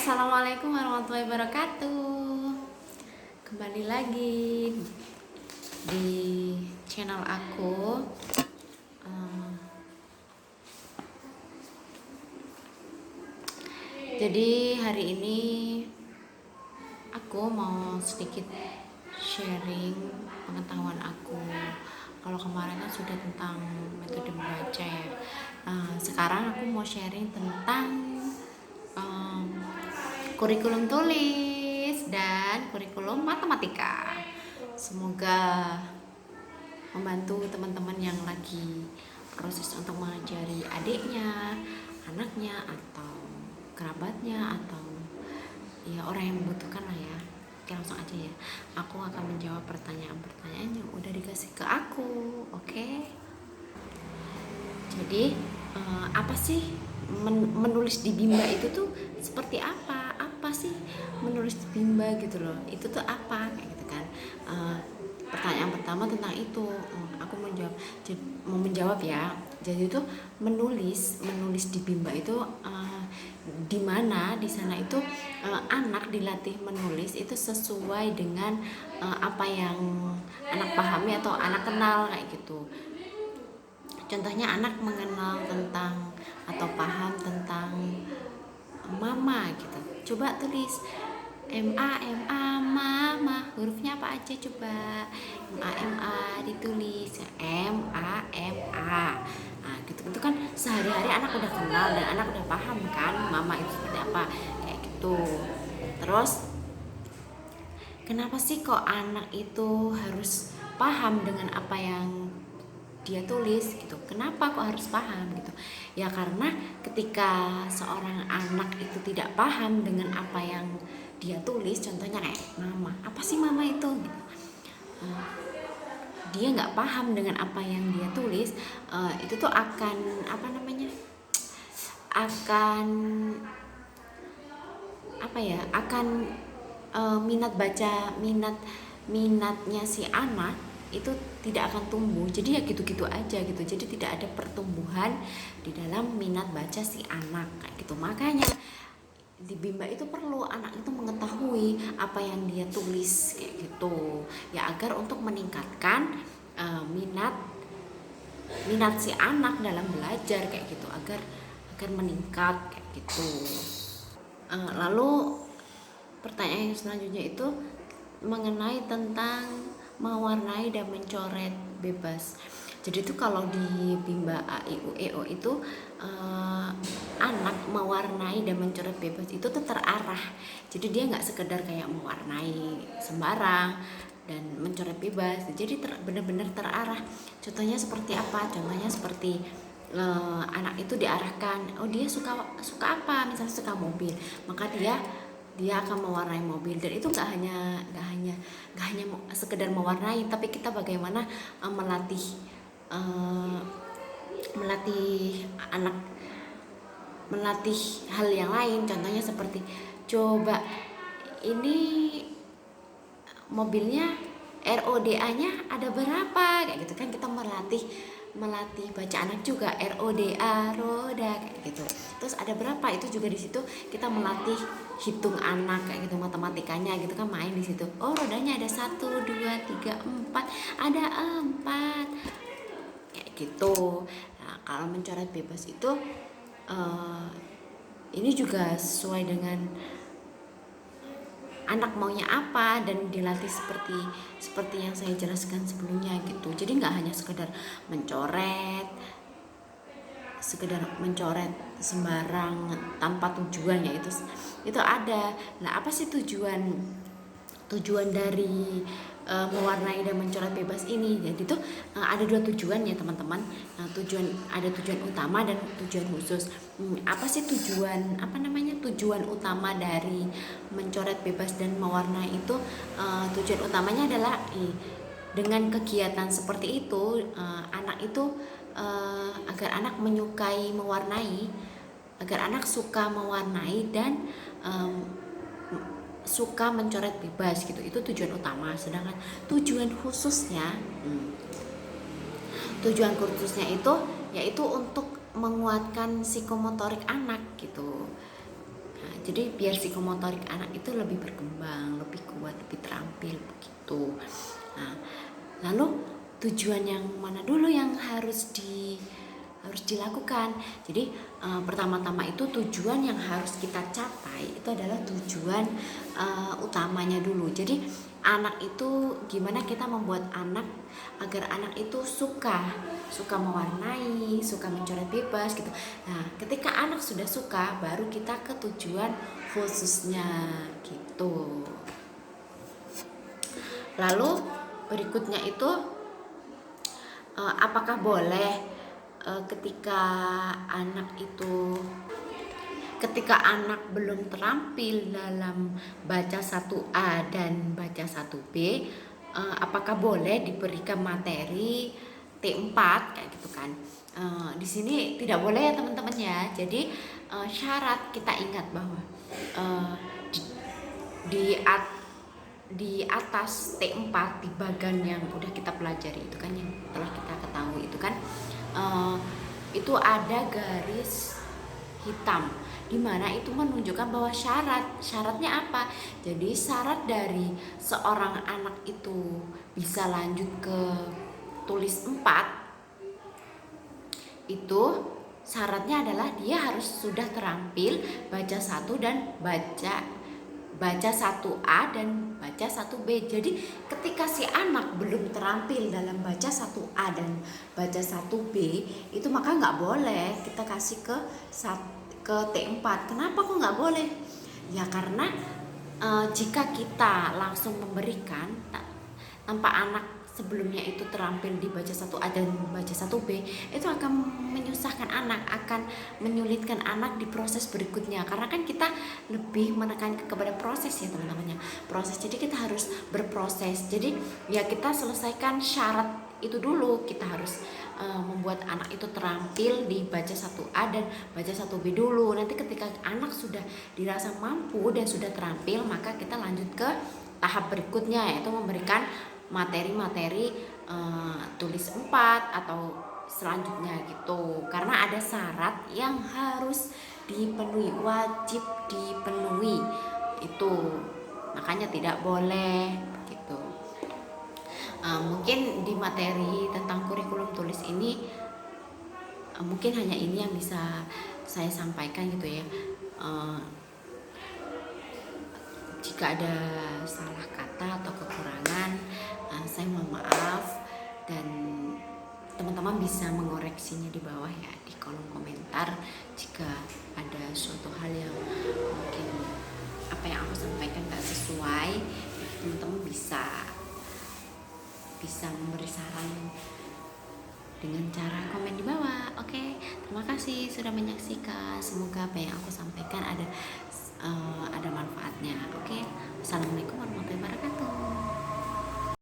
Assalamualaikum warahmatullahi wabarakatuh. Kembali lagi di channel aku. Jadi hari ini aku mau sedikit sharing pengetahuan aku. Kalau kemarin kan sudah tentang metode membaca ya. Sekarang aku mau sharing tentang kurikulum tulis dan kurikulum matematika. Semoga membantu teman-teman yang lagi proses untuk mengajari adiknya, anaknya, atau kerabatnya, atau ya orang yang membutuhkan lah ya. Oke, langsung aja ya. Aku akan menjawab pertanyaan-pertanyaan yang udah dikasih ke aku. Oke. Jadi apa sih menulis di Bimba itu tuh seperti apa? Apa sih menulis di Bimba gitu loh? Itu tuh apa? Kayak gitu kan. Pertanyaan pertama tentang itu. Aku mau menjawab ya. Jadi itu menulis di Bimba itu di mana di sana itu anak dilatih menulis itu sesuai dengan apa yang anak pahami atau anak kenal kayak gitu. Contohnya anak mengenal tentang atau paham tentang mama gitu. Coba tulis MA mama, hurufnya apa aja coba. MA ditulis MA. Nah, gitu. Itu kan sehari-hari anak udah kenal dan anak udah paham kan mama itu seperti apa kayak gitu. Terus kenapa sih kok anak itu harus paham dengan apa yang dia tulis gitu? Kenapa kok harus paham gitu? Ya karena ketika seorang anak itu tidak paham dengan apa yang dia tulis, contohnya kayak mama, apa sih mama itu gitu. Dia nggak paham dengan apa yang dia tulis, itu tuh akan akan minatnya si anak itu tidak akan tumbuh. Jadi ya gitu-gitu aja gitu. Jadi tidak ada pertumbuhan di dalam minat baca si anak kayak gitu. Makanya di Bimba itu perlu anak itu mengetahui apa yang dia tulis kayak gitu. Ya agar untuk meningkatkan minat si anak dalam belajar kayak gitu, agar meningkat kayak gitu. Lalu pertanyaan yang selanjutnya itu mengenai tentang mewarnai dan mencoret bebas. Jadi itu kalau di Bimba A I U E O itu anak mewarnai dan mencoret bebas itu tuh terarah. Jadi dia nggak sekedar kayak mewarnai sembarang dan mencoret bebas. Jadi benar-benar terarah. Contohnya seperti apa? Contohnya seperti anak itu diarahkan, oh dia suka apa? Misalnya suka mobil, maka dia akan mewarnai mobil. Dan itu nggak hanya sekedar mewarnai, tapi kita bagaimana melatih anak, melatih hal yang lain. Contohnya seperti, coba ini mobilnya RODA-nya ada berapa kayak gitu kan. Kita melatih baca anak juga, RODA roda kayak gitu. Terus ada berapa, itu juga di situ kita melatih hitung anak kayak gitu, matematikanya gitu kan, main di situ. Oh, rodanya ada 1 2 3 4, ada 4 kayak gitu. Nah, kalau mencoret bebas itu ini juga sesuai dengan anak maunya apa dan dilatih seperti yang saya jelaskan sebelumnya gitu. Jadi nggak hanya sekedar mencoret sembarang tanpa tujuan, ya itu ada. Nah, apa sih tujuan dari mewarnai dan mencoret bebas ini? Jadi itu ada 2 tujuan ya teman-teman. Ada tujuan utama dan tujuan khusus. Apa sih tujuan utama dari mencoret bebas dan mewarnai itu? Tujuan utamanya adalah dengan kegiatan seperti itu anak itu agar anak menyukai mewarnai, agar anak suka mewarnai dan suka mencoret bebas gitu. Itu tujuan utama. Sedangkan tujuan khususnya itu yaitu untuk menguatkan psikomotorik anak gitu. Nah, Jadi biar psikomotorik anak itu lebih berkembang, lebih kuat, lebih terampil begitu. Nah, lalu tujuan yang mana dulu yang harus dilakukan? Jadi pertama-tama itu tujuan yang harus kita capai itu adalah tujuan utamanya dulu. Jadi anak itu gimana kita membuat anak agar anak itu suka mewarnai, suka mencoret bebas gitu. Nah, ketika anak sudah suka, baru kita ke tujuan khususnya gitu. Lalu berikutnya itu apakah boleh ketika anak belum terampil dalam baca 1A dan baca 1B, apakah boleh diberikan materi T4 kayak gitu kan. Di sini tidak boleh ya teman-teman ya. Jadi syarat kita ingat bahwa di atas T4 di bagian yang udah kita pelajari itu kan, yang telah kita ketahui itu kan, itu ada garis hitam di mana itu menunjukkan bahwa syaratnya apa. Jadi syarat dari seorang anak itu bisa lanjut ke tulis 4 itu syaratnya adalah dia harus sudah terampil baca 1 dan baca 1A dan baca 1B. Jadi ketika si anak belum terampil dalam baca 1A dan baca 1B itu maka nggak boleh kita kasih ke T4. Kenapa kok nggak boleh? Ya karena jika kita langsung memberikan tanpa anak sebelumnya itu terampil di baca 1A dan baca 1B, itu akan menyusahkan anak, akan menyulitkan anak di proses berikutnya. Karena kan kita lebih menekan kepada proses ya teman-teman ya. Proses, jadi kita harus berproses. Jadi ya kita selesaikan syarat itu dulu. Kita harus membuat anak itu terampil di baca 1A dan baca 1B dulu. Nanti ketika anak sudah dirasa mampu dan sudah terampil, maka kita lanjut ke tahap berikutnya, yaitu memberikan materi-materi tulis 4 atau selanjutnya gitu. Karena ada syarat yang harus dipenuhi, wajib dipenuhi itu, makanya tidak boleh gitu. Mungkin di materi tentang kurikulum tulis ini mungkin hanya ini yang bisa saya sampaikan gitu ya. Jika ada salah kata atau kekurangan, saya mohon maaf, dan teman-teman bisa mengoreksinya di bawah ya, di kolom komentar jika ada suatu hal yang mungkin apa yang aku sampaikan gak sesuai. Teman-teman bisa memberi saran dengan cara komen di bawah. Oke, terima kasih sudah menyaksikan. Semoga apa yang aku sampaikan ada